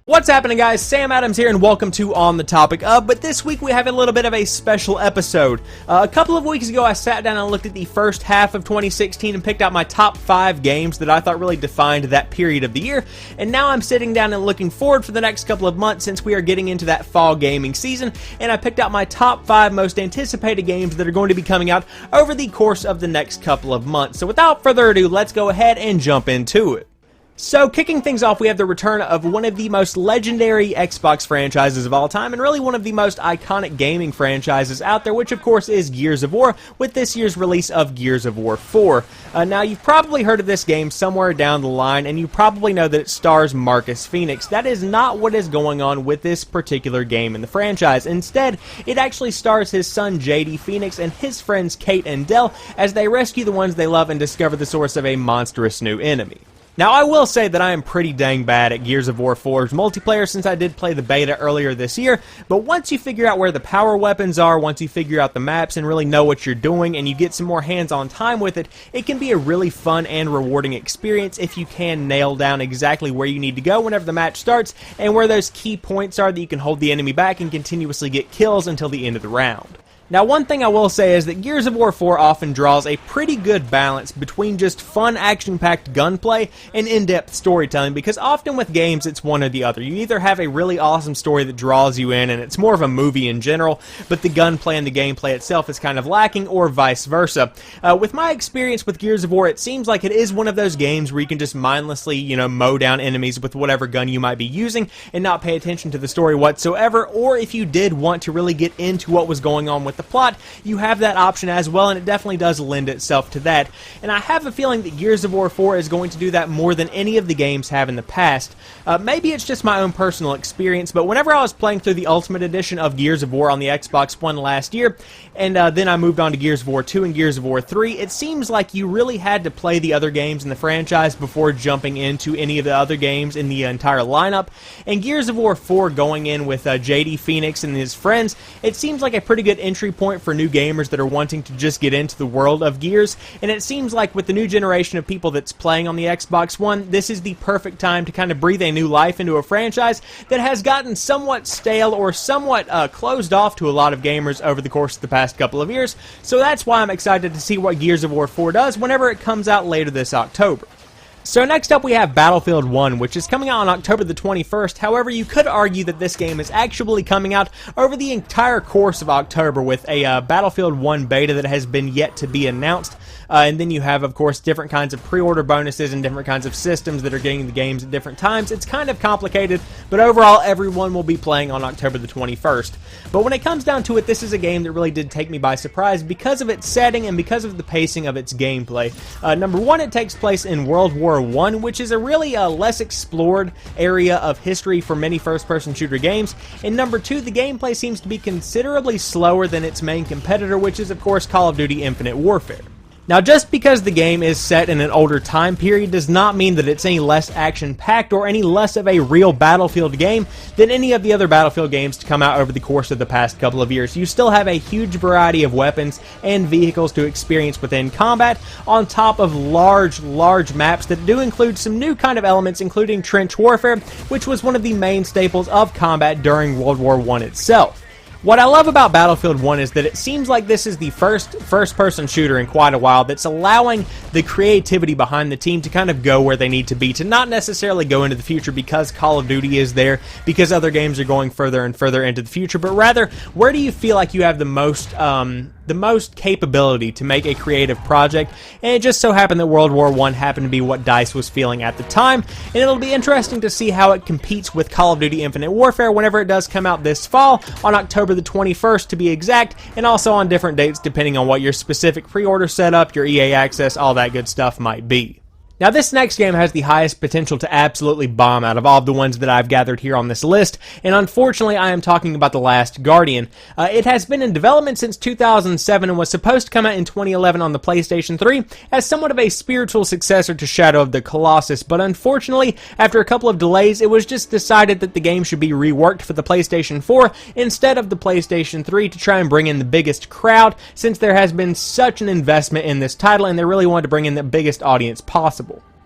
What's happening, guys? Sam Adams here, and welcome to On the Topic Of. But this week we have a little bit of a special episode. A couple of weeks ago I sat down and looked at the first half of 2016 and picked out my top 5 games that I thought really defined that period of the year. And now I'm sitting down and looking forward for the next couple of months since we are getting into that fall gaming season. And I picked out my top 5 most anticipated games that are going to be coming out over the course of the next couple of months. So without further ado, let's go ahead and jump into it. So, kicking things off, we have the return of one of the most legendary Xbox franchises of all time, and really one of the most iconic gaming franchises out there, which of course is Gears of War, with this year's release of Gears of War 4. Now, you've probably heard of this game somewhere down the line, and you probably know that it stars Marcus Phoenix. That is not what is going on with this particular game in the franchise. Instead, it actually stars his son JD Phoenix and his friends Kate and Dell as they rescue the ones they love and discover the source of a monstrous new enemy. Now, I will say that I am pretty dang bad at Gears of War 4's multiplayer since I did play the beta earlier this year, but once you figure out where the power weapons are, once you figure out the maps and really know what you're doing, and you get some more hands-on time with it, it can be a really fun and rewarding experience if you can nail down exactly where you need to go whenever the match starts, and where those key points are that you can hold the enemy back and continuously get kills until the end of the round. Now, one thing I will say is that Gears of War 4 often draws a pretty good balance between just fun, action-packed gunplay and in-depth storytelling, because often with games it's one or the other. You either have a really awesome story that draws you in, and it's more of a movie in general, but the gunplay and the gameplay itself is kind of lacking, or vice versa. With my experience with Gears of War, it seems like it is one of those games where you can just mindlessly, mow down enemies with whatever gun you might be using and not pay attention to the story whatsoever, or if you did want to really get into what was going on with the plot, you have that option as well, and it definitely does lend itself to that. And I have a feeling that Gears of War 4 is going to do that more than any of the games have in the past. Maybe it's just my own personal experience, but whenever I was playing through the Ultimate Edition of Gears of War on the Xbox One last year, and then I moved on to Gears of War 2 and Gears of War 3, it seems like you really had to play the other games in the franchise before jumping into any of the other games in the entire lineup. And Gears of War 4 going in with JD Phoenix and his friends, it seems like a pretty good entry point for new gamers that are wanting to just get into the world of Gears, and it seems like with the new generation of people that's playing on the Xbox One, this is the perfect time to kind of breathe a new life into a franchise that has gotten somewhat stale or somewhat closed off to a lot of gamers over the course of the past couple of years. So that's why I'm excited to see what Gears of War 4 does whenever it comes out later this October. So next up we have Battlefield 1, which is coming out on October the 21st. However, you could argue that this game is actually coming out over the entire course of October with a Battlefield 1 beta that has been yet to be announced. And then you have, of course, different kinds of pre-order bonuses and different kinds of systems that are getting the games at different times. It's kind of complicated, but overall everyone will be playing on October the 21st. But when it comes down to it, this is a game that really did take me by surprise because of its setting and because of the pacing of its gameplay. Number one, it takes place in World War I, which is a really less explored area of history for many first-person shooter games. And number two, the gameplay seems to be considerably slower than its main competitor, which is, of course, Call of Duty Infinite Warfare. Now, just because the game is set in an older time period does not mean that it's any less action-packed or any less of a real Battlefield game than any of the other Battlefield games to come out over the course of the past couple of years. You still have a huge variety of weapons and vehicles to experience within combat, on top of large maps that do include some new kind of elements, including trench warfare, which was one of the main staples of combat during World War I itself. What I love about Battlefield 1 is that it seems like this is the first-person shooter in quite a while that's allowing the creativity behind the team to kind of go where they need to be, to not necessarily go into the future because Call of Duty is there, because other games are going further and further into the future, but rather, where do you feel like you have the most capability to make a creative project? And it just so happened that World War I happened to be what DICE was feeling at the time, and it'll be interesting to see how it competes with Call of Duty Infinite Warfare whenever it does come out this fall, on October the 21st to be exact, and also on different dates depending on what your specific pre-order setup, your EA access, all that good stuff might be. Now, this next game has the highest potential to absolutely bomb out of all of the ones that I've gathered here on this list, and unfortunately I am talking about The Last Guardian. It has been in development since 2007 and was supposed to come out in 2011 on the PlayStation 3 as somewhat of a spiritual successor to Shadow of the Colossus, but unfortunately, after a couple of delays, it was just decided that the game should be reworked for the PlayStation 4 instead of the PlayStation 3 to try and bring in the biggest crowd, since there has been such an investment in this title and they really wanted to bring in the biggest audience possible.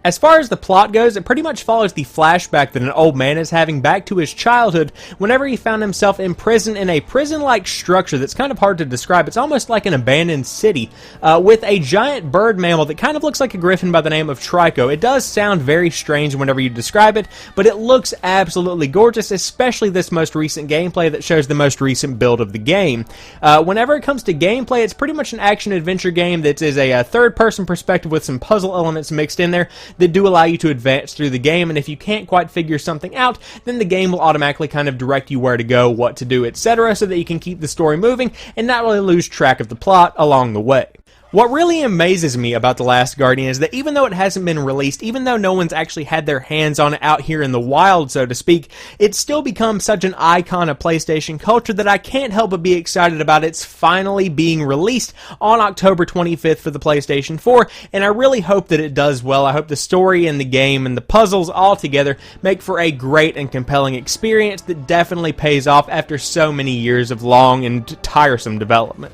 As far as the plot goes, it pretty much follows the flashback that an old man is having back to his childhood whenever he found himself imprisoned in a prison-like structure that's kind of hard to describe. It's almost like an abandoned city with a giant bird mammal that kind of looks like a griffin by the name of Trico. It does sound very strange whenever you describe it, but it looks absolutely gorgeous, especially this most recent gameplay that shows the most recent build of the game. Whenever it comes to gameplay, it's pretty much an action-adventure game that is a third-person perspective with some puzzle elements mixed in there that do allow you to advance through the game, and if you can't quite figure something out, then the game will automatically kind of direct you where to go, what to do, etc., so that you can keep the story moving and not really lose track of the plot along the way. What really amazes me about The Last Guardian is that even though it hasn't been released, even though no one's actually had their hands on it out here in the wild, so to speak, it's still become such an icon of PlayStation culture that I can't help but be excited about its finally being released on October 25th for the PlayStation 4, and I really hope that it does well. I hope the story and the game and the puzzles all together make for a great and compelling experience that definitely pays off after so many years of long and tiresome development.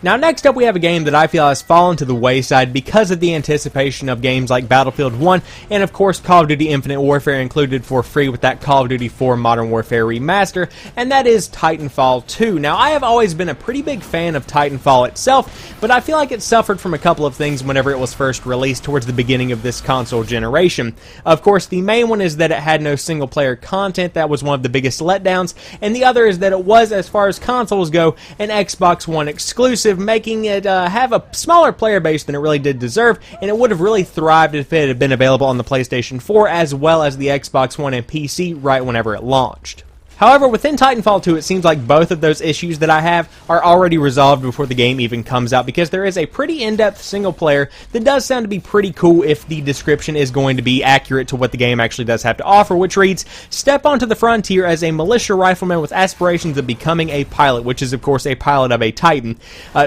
Now, next up, we have a game that I feel has fallen to the wayside because of the anticipation of games like Battlefield 1 and, of course, Call of Duty Infinite Warfare included for free with that Call of Duty 4 Modern Warfare remaster, and that is Titanfall 2. Now, I have always been a pretty big fan of Titanfall itself, but I feel like it suffered from a couple of things whenever it was first released towards the beginning of this console generation. Of course, the main one is that it had no single-player content. That was one of the biggest letdowns, and the other is that it was, as far as consoles go, an Xbox One exclusive, making it have a smaller player base than it really did deserve, and it would have really thrived if it had been available on the PlayStation 4 as well as the Xbox One and PC right whenever it launched. However, within Titanfall 2, it seems like both of those issues that I have are already resolved before the game even comes out, because there is a pretty in-depth single player that does sound to be pretty cool if the description is going to be accurate to what the game actually does have to offer, which reads, "Step onto the frontier as a militia rifleman with aspirations of becoming a pilot," which is, of course, a pilot of a Titan.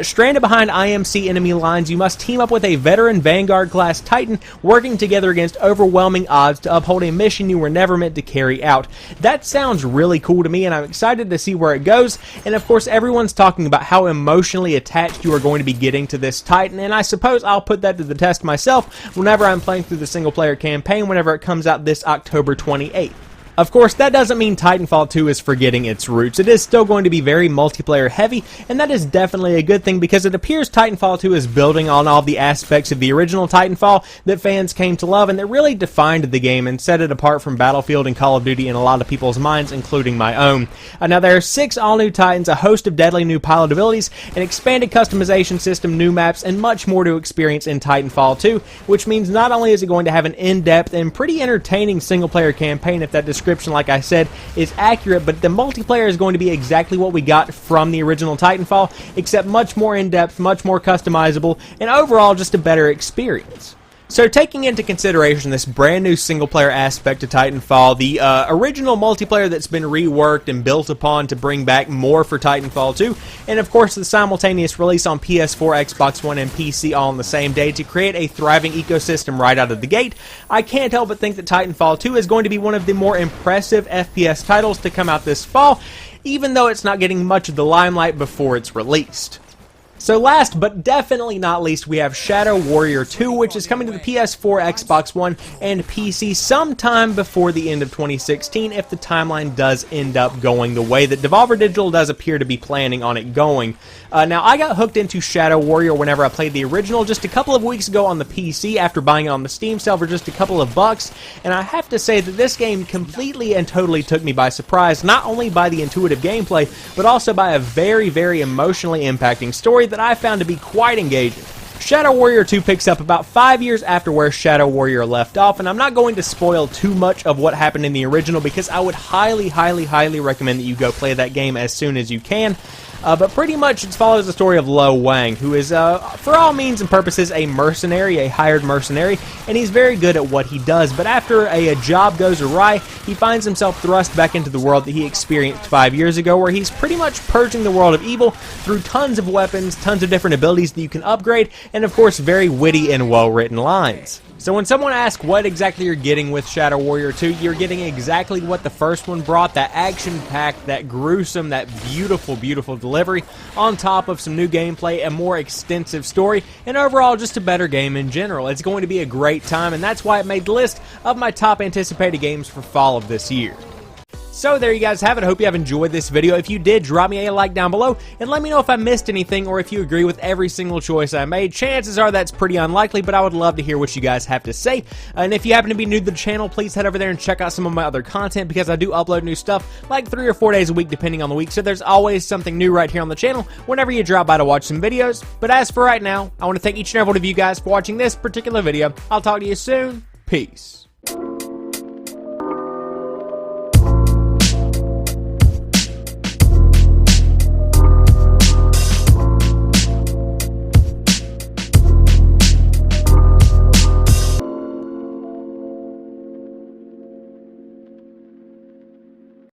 Stranded behind IMC enemy lines, you must team up with a veteran Vanguard-class Titan, working together against overwhelming odds to uphold a mission you were never meant to carry out. That sounds really cool to me, and I'm excited to see where it goes. And of course, everyone's talking about how emotionally attached you are going to be getting to this Titan, and I suppose I'll put that to the test myself whenever I'm playing through the single player campaign whenever it comes out this October 28th. Of course, that doesn't mean Titanfall 2 is forgetting its roots. It is still going to be very multiplayer heavy, and that is definitely a good thing because it appears Titanfall 2 is building on all the aspects of the original Titanfall that fans came to love and that really defined the game and set it apart from Battlefield and Call of Duty in a lot of people's minds, including my own. Now, there are 6 all-new Titans, a host of deadly new pilot abilities, an expanded customization system, new maps, and much more to experience in Titanfall 2, which means not only is it going to have an in-depth and pretty entertaining single-player campaign if that description, like I said, is accurate, but the multiplayer is going to be exactly what we got from the original Titanfall, except much more in-depth, much more customizable, and overall just a better experience. So taking into consideration this brand new single-player aspect to Titanfall, the original multiplayer that's been reworked and built upon to bring back more for Titanfall 2, and of course the simultaneous release on PS4, Xbox One, and PC all on the same day to create a thriving ecosystem right out of the gate, I can't help but think that Titanfall 2 is going to be one of the more impressive FPS titles to come out this fall, even though it's not getting much of the limelight before it's released. So last, but definitely not least, we have Shadow Warrior 2, which is coming to the PS4, Xbox One, and PC sometime before the end of 2016 if the timeline does end up going the way that Devolver Digital does appear to be planning on it going. Now, I got hooked into Shadow Warrior whenever I played the original just a couple of weeks ago on the PC after buying it on the Steam sale for just a couple of bucks, and I have to say that this game completely and totally took me by surprise, not only by the intuitive gameplay, but also by a very, very emotionally impacting story that I found to be quite engaging. Shadow Warrior 2 picks up about 5 years after where Shadow Warrior left off, and I'm not going to spoil too much of what happened in the original because I would highly, highly, highly recommend that you go play that game as soon as you can. But pretty much it follows the story of Lo Wang, who is, for all means and purposes, a mercenary, a hired mercenary, and he's very good at what he does. But after a job goes awry, he finds himself thrust back into the world that he experienced 5 years ago, where he's pretty much purging the world of evil through tons of weapons, tons of different abilities that you can upgrade, and of course very witty and well-written lines. So when someone asks what exactly you're getting with Shadow Warrior 2, you're getting exactly what the first one brought, that action-packed, that gruesome, that beautiful, beautiful delivery delivery, on top of some new gameplay, a more extensive story, and overall just a better game in general. It's going to be a great time, and that's why it made the list of my top anticipated games for fall of this year. So there you guys have it. I hope you have enjoyed this video. If you did, drop me a like down below and let me know if I missed anything or if you agree with every single choice I made. Chances are that's pretty unlikely, but I would love to hear what you guys have to say. And if you happen to be new to the channel, please head over there and check out some of my other content because I do upload new stuff like 3 or 4 days a week depending on the week. So there's always something new right here on the channel whenever you drop by to watch some videos. But as for right now, I want to thank each and every one of you guys for watching this particular video. I'll talk to you soon. Peace.